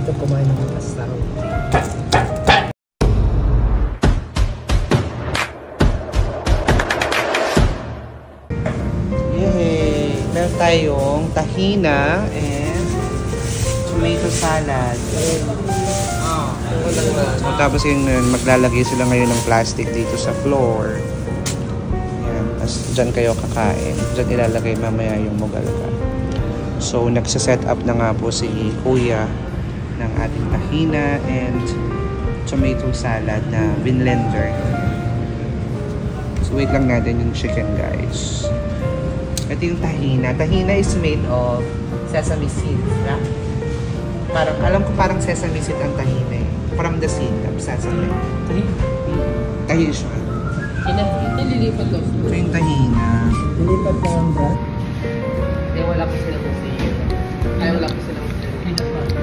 dito kumain ng pastaw. Yay! Meron tayong tahina and tomato salad. Tapos yung maglalagay sila ngayon ng plastic dito sa floor. Yan. Tapos dyan kayo kakain. Dyan ilalagay mamaya yung mugalga. So, nagsaset up na nga po si Kuya ng ating tahina and tomato salad na binlender. So, wait lang natin yung chicken, guys. Ito yung tahina. Tahina is made of sesame seeds, na? Parang, alam ko parang sesame seed ang tahina eh. From the seed of sesame. Tahi siya. Nililipat daw. Ito yung tahina. Nilipat na ang brad? Eh, wala ko sila kasi. Ay, wala ko sila kasi.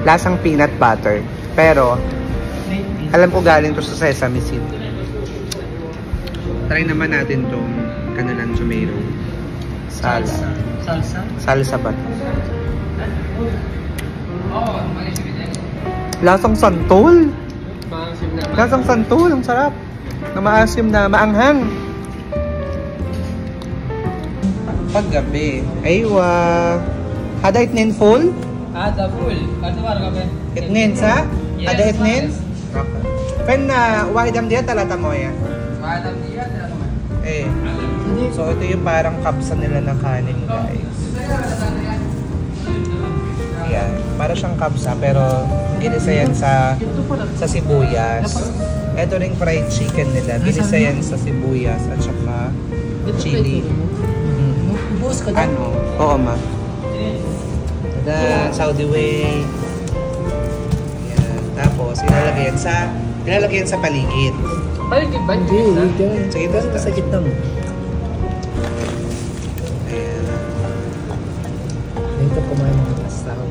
Lasang peanut butter. Pero, alam ko galing to sa sesame seed. Try naman natin tong kanilang tomato salad. Salsa? Salsa ba? Lasang santol. Lasang santol. Ang sarap. Na maasim na maanghang. Paggabi. Aywa. Hada itnin full? Hada full. Kasi parang kami. Itnin sa? Hada itnin? Okay. Pen na wadam diya talata mo yan? Wadam diya talata mo. Eh. So ito yung parang kapsa nila na kanin, guys. Yan. Para siyang kapsa pero ginisa yan sa sibuyas. Ito ring fried chicken nila. Ginisa yan sa sibuyas at saka chili. Ano? Oo, ma. Tada, Saudi way. Yan. Tapos ilalagay yan sa paligid. Paligid ba? Hindi. Sige, basta. Sa gitna mo. Ayan. Dito kumain ng pastaw.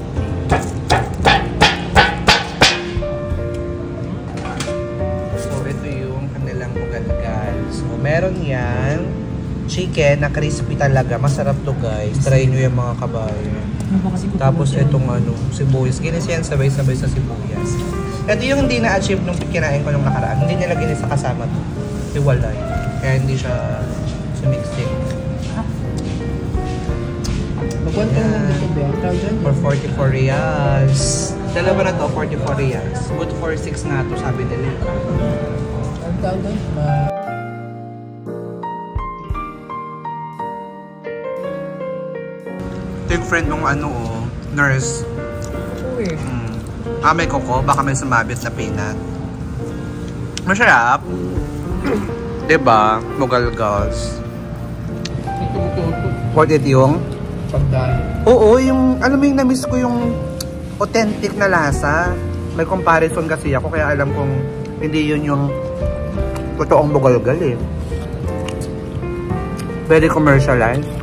So, ito yung kanilang mugalgal. So, meron yan. Chicken na crispy talaga. Masarap to, guys. Try nyo yung mga kabayan. Tapos itong sibuyas. Ginis yan sabay-sabay sa sibuyas. Ito yung hindi na-achieve nung kinain ko nung nakaraan. Hindi nila ginis sa kasama to. Iwalay. Kaya hindi siya sumixing. Magkwento naman dito ba? For 44 reals. Dalawa na to, 44 reals. Good for 6 na to, sabi nila. Ang tawag doon? Ito yung friend nung nurse. May koko, baka may sumabit na peanut. Masarap. Diba? Mugalgals. Worth it yung? Pagdaan. Oo, yung, alam mo yung na-miss ko yung authentic na lasa. May comparison kasi ako, kaya alam kong hindi yun yung totoong mugalgal eh. Very commercialized.